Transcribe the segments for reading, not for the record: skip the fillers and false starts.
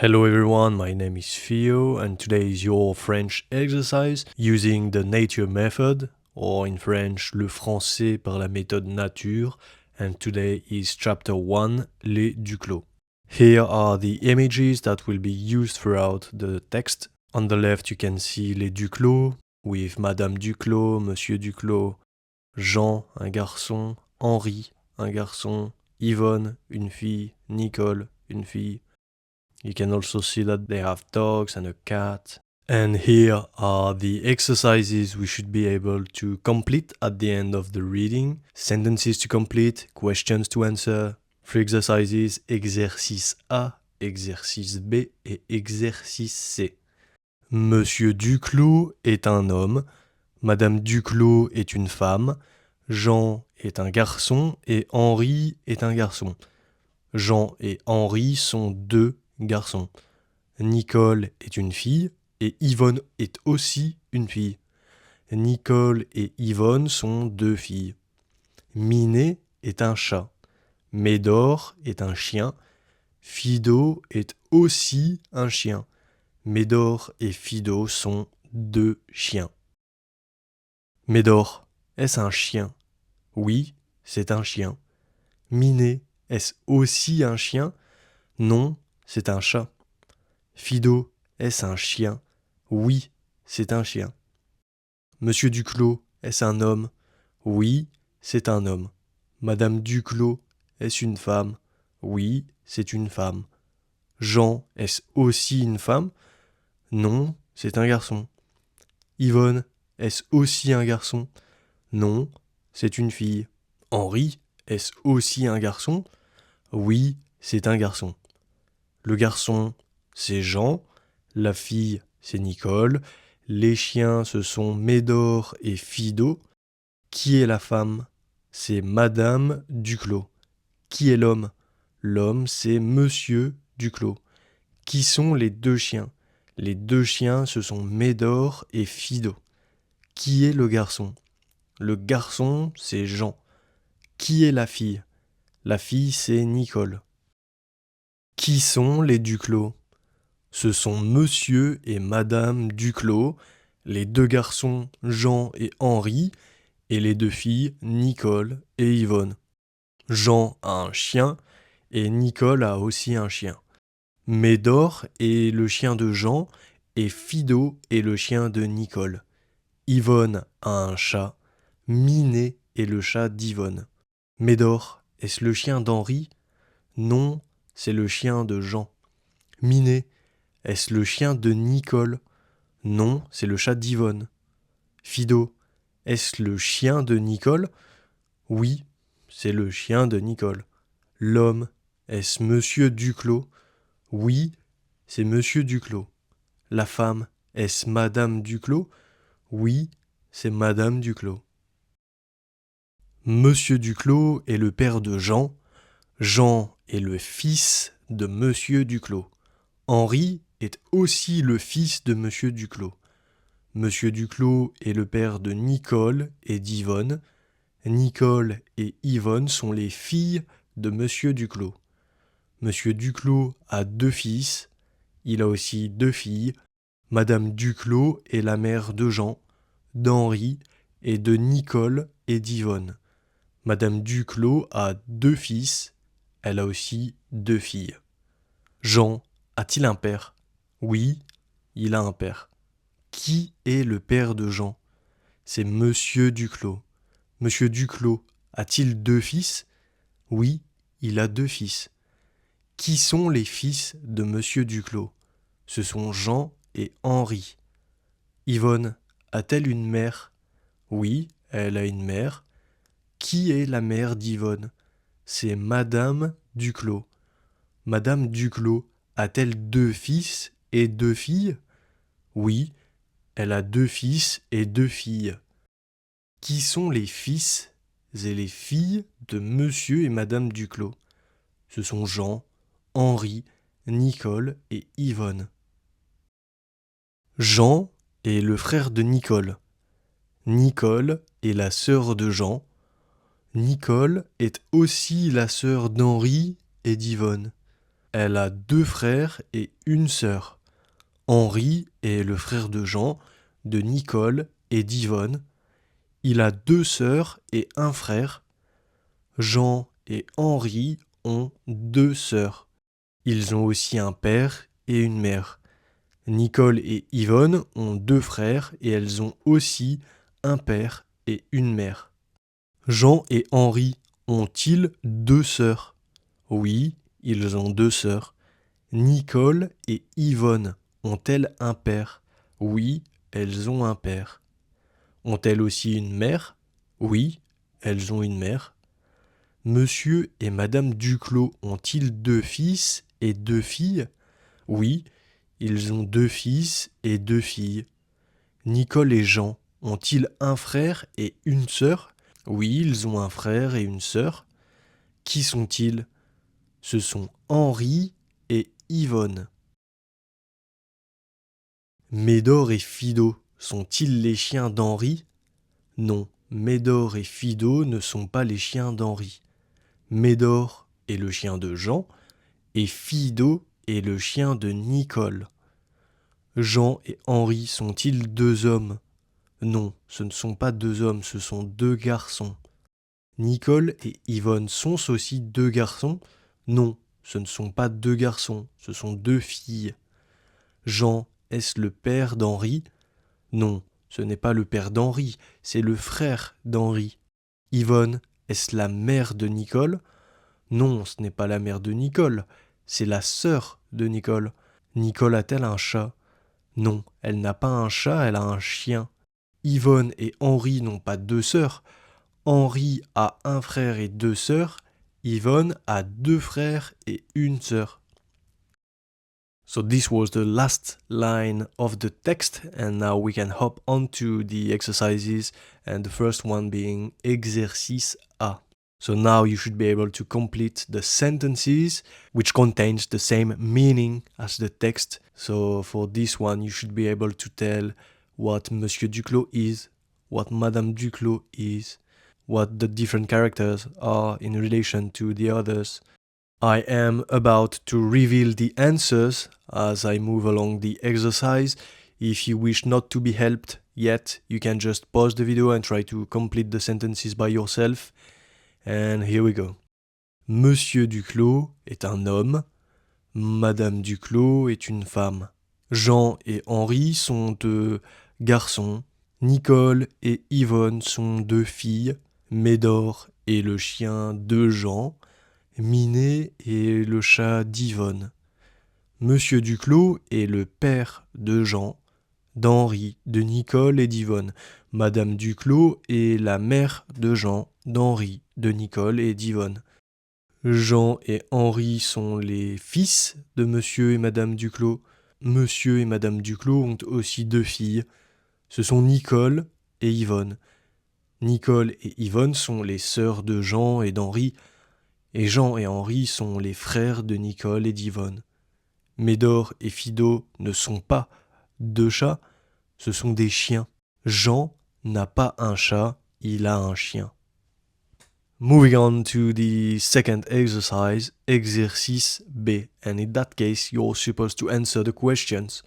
Hello everyone, my name is Theo and today is your French exercise using the nature method, or in French, le français par la méthode nature, and today is chapter 1, les Duclos. Here are the images that will be used throughout the text. On the left you can see les Duclos with Madame Duclos, Monsieur Duclos, Jean, un garçon, Henri, un garçon, Yvonne, une fille, Nicole, une fille. You can also see that they have dogs and a cat. And here are the exercises we should be able to complete at the end of the reading. Sentences to complete, questions to answer. 3 exercises, exercice A, exercice B et exercice C. Monsieur Duclos est un homme, Madame Duclos est une femme, Jean est un garçon et Henri est un garçon. Jean et Henri sont deux garçons. Nicole est une fille et Yvonne est aussi une fille. Nicole et Yvonne sont deux filles. Minet est un chat. Médor est un chien. Fido est aussi un chien. Médor et Fido sont deux chiens. Médor, est-ce un chien? Oui, c'est un chien. Minet, est-ce aussi un chien? Non, c'est un chat. Fido, est-ce un chien? Oui, c'est un chien. Monsieur Duclos, est-ce un homme? Oui, c'est un homme. Madame Duclos, est-ce une femme? Oui, c'est une femme. Jean, est-ce aussi une femme? Non, c'est un garçon. Yvonne, est-ce aussi un garçon? Non, c'est une fille. Henri, est-ce aussi un garçon? Oui, c'est un garçon. Le garçon, c'est Jean. La fille, c'est Nicole. Les chiens, ce sont Médor et Fido. Qui est la femme? C'est Madame Duclos. Qui est l'homme? L'homme, c'est Monsieur Duclos. Qui sont les deux chiens? Les deux chiens, ce sont Médor et Fido. Qui est le garçon? Le garçon, c'est Jean. Qui est la fille? La fille, c'est Nicole. Qui sont les Duclos? Ce sont Monsieur et Madame Duclos, les deux garçons Jean et Henri, et les deux filles Nicole et Yvonne. Jean a un chien et Nicole a aussi un chien. Médor est le chien de Jean et Fido est le chien de Nicole. Yvonne a un chat. Minet est le chat d'Yvonne. Médor, est-ce le chien d'Henri? Non, c'est le chien de Jean. Minet, est-ce le chien de Nicole? Non, c'est le chat d'Yvonne. Fido, est-ce le chien de Nicole? Oui, c'est le chien de Nicole. L'homme, est-ce Monsieur Duclos? Oui, c'est Monsieur Duclos. La femme, est-ce Madame Duclos? Oui, c'est Madame Duclos. Monsieur Duclos est le père de Jean. Jean est le fils de Monsieur Duclos. Henri est aussi le fils de Monsieur Duclos. Monsieur Duclos est le père de Nicole et d'Yvonne. Nicole et Yvonne sont les filles de Monsieur Duclos. Monsieur Duclos a deux fils. Il a aussi deux filles. Madame Duclos est la mère de Jean, d'Henri et de Nicole et d'Yvonne. Madame Duclos a deux fils. Elle a aussi deux filles. Jean a-t-il un père? Oui, il a un père. Qui est le père de Jean? C'est Monsieur Duclos. Monsieur Duclos a-t-il deux fils? Oui, il a deux fils. Qui sont les fils de Monsieur Duclos? Ce sont Jean et Henri. Yvonne a-t-elle une mère? Oui, elle a une mère. Qui est la mère d'Yvonne? C'est Madame Duclos. Madame Duclos a-t-elle deux fils et deux filles? Oui, elle a deux fils et deux filles. Qui sont les fils et les filles de Monsieur et Madame Duclos? Ce sont Jean, Henri, Nicole et Yvonne. Jean est le frère de Nicole. Nicole est la sœur de Jean. Nicole est aussi la sœur d'Henri et d'Yvonne. Elle a 2 frères et une sœur. Henri est le frère de Jean, de Nicole et d'Yvonne. Il a 2 sœurs et un frère. Jean et Henri ont 2 sœurs. Ils ont aussi un père et une mère. Nicole et Yvonne ont 2 frères et elles ont aussi un père et une mère. Jean et Henri ont-ils 2 sœurs? Oui, ils ont 2 sœurs. Nicole et Yvonne ont-elles un père? Oui, elles ont un père. Ont-elles aussi une mère? Oui, elles ont une mère. Monsieur et Madame Duclos ont-ils 2 fils et 2 filles? Oui, ils ont 2 fils et 2 filles. Nicole et Jean ont-ils un frère et une sœur? Oui, ils ont un frère et une sœur. Qui sont-ils? Ce sont Henri et Yvonne. Médor et Fido sont-ils les chiens d'Henri? Non, Médor et Fido ne sont pas les chiens d'Henri. Médor est le chien de Jean et Fido est le chien de Nicole. Jean et Henri sont-ils 2 hommes? Non, ce ne sont pas 2 hommes, ce sont 2 garçons. Nicole et Yvonne sont aussi 2 garçons? Non, ce ne sont pas 2 garçons, ce sont 2 filles. Jean, est-ce le père d'Henri? Non, ce n'est pas le père d'Henri, c'est le frère d'Henri. Yvonne, est-ce la mère de Nicole? Non, ce n'est pas la mère de Nicole, c'est la sœur de Nicole. Nicole a-t-elle un chat? Non, elle n'a pas un chat, elle a un chien. Yvonne et Henri n'ont pas 2 sœurs. Henri a un frère et 2 sœurs. Yvonne a 2 frères et une sœur. So this was the last line of the text, and now we can hop onto the exercises, and the first one being exercice A. So now you should be able to complete the sentences which contains the same meaning as the text. So for this one you should be able to tell what Monsieur Duclos is, what Madame Duclos is, what the different characters are in relation to the others. I am about to reveal the answers as I move along the exercise. If you wish not to be helped yet, you can just pause the video and try to complete the sentences by yourself. And here we go. Monsieur Duclos est un homme. Madame Duclos est une femme. Jean et Henri sont 2 garçons. Nicole et Yvonne sont 2 filles. Médor est le chien de Jean. Minet est le chat d'Yvonne. Monsieur Duclos est le père de Jean, d'Henri, de Nicole et d'Yvonne. Madame Duclos est la mère de Jean, d'Henri, de Nicole et d'Yvonne. Jean et Henri sont les fils de Monsieur et Madame Duclos. Monsieur et Madame Duclos ont aussi 2 filles. Ce sont Nicole et Yvonne. Nicole et Yvonne sont les sœurs de Jean et d'Henri. Et Jean et Henri sont les frères de Nicole et d'Yvonne. Médor et Fido ne sont pas 2 chats, ce sont des chiens. Jean n'a pas un chat, il a un chien. Moving on to the second exercise, exercice B, and in that case you're supposed to answer the questions.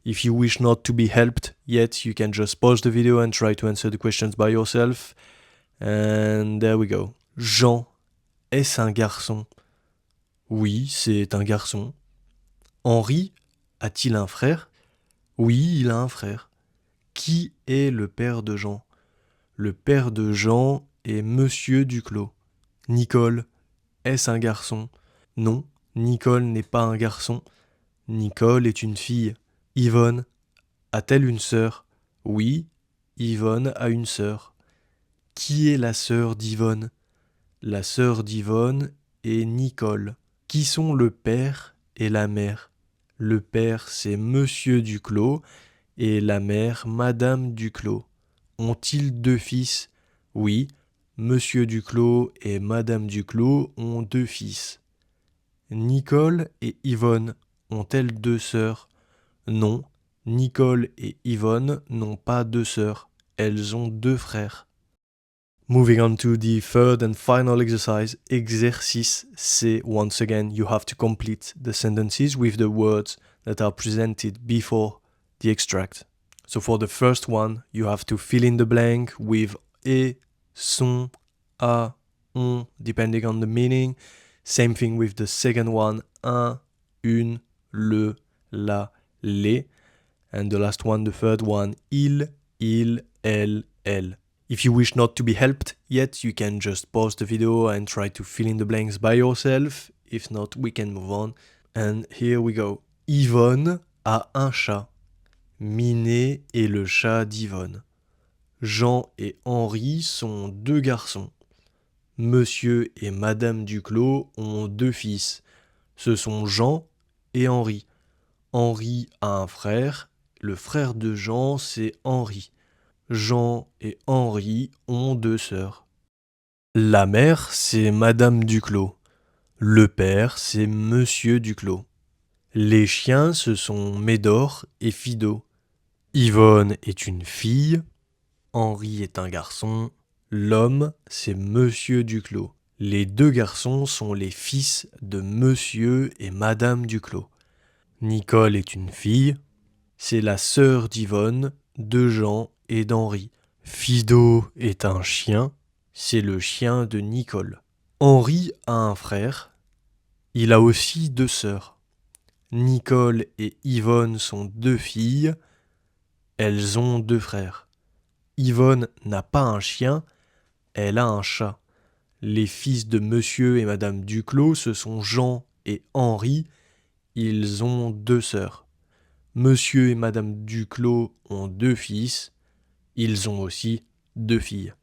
If you wish not to be helped yet, you can just pause the video and try to answer the questions by yourself. And there we go. Jean, est-ce un garçon? Oui, c'est un garçon. Henri a-t-il un frère? Oui, il a un frère. Qui est le père de Jean? Le père de Jean est Monsieur Duclos. Nicole, est-ce un garçon? Non, Nicole n'est pas un garçon. Nicole est une fille. Yvonne, a-t-elle une sœur? Oui, Yvonne a une sœur. Qui est la sœur d'Yvonne? La sœur d'Yvonne est Nicole. Qui sont le père et la mère? Le père, c'est Monsieur Duclos et la mère, Madame Duclos. Ont-ils 2 fils? Oui, Monsieur Duclos et Madame Duclos ont 2 fils. Nicole et Yvonne ont-elles 2 sœurs? Non, Nicole et Yvonne n'ont pas 2 sœurs, elles ont 2 frères. Moving on to the third and final exercise, exercice C. Once again, you have to complete the sentences with the words that are presented before the extract. So for the first one, you have to fill in the blank with et, son, a, on, depending on the meaning. Same thing with the second one, un, une, le, la, les. And the last one, the third one, il, elle. If you wish not to be helped yet, you can just pause the video and try to fill in the blanks by yourself. If not, we can move on. And here we go. Yvonne a un chat. Minet est le chat d'Yvonne. Jean et Henri sont deux garçons. Monsieur et Madame Duclos ont deux fils. Ce sont Jean et Henri. Henri a un frère. Le frère de Jean, c'est Henri. Jean et Henri ont deux sœurs. La mère, c'est Madame Duclos. Le père, c'est Monsieur Duclos. Les chiens, ce sont Médor et Fido. Yvonne est une fille. Henri est un garçon. L'homme, c'est Monsieur Duclos. Les deux garçons sont les fils de Monsieur et Madame Duclos. Nicole est une fille. C'est la sœur d'Yvonne, de Jean et d'Henri. Fido est un chien. C'est le chien de Nicole. Henri a un frère. Il a aussi deux sœurs. Nicole et Yvonne sont deux filles. Elles ont deux frères. Yvonne n'a pas un chien, elle a un chat. Les fils de Monsieur et Madame Duclos, ce sont Jean et Henri. Ils ont deux sœurs. Monsieur et Madame Duclos ont deux fils. Ils ont aussi deux filles.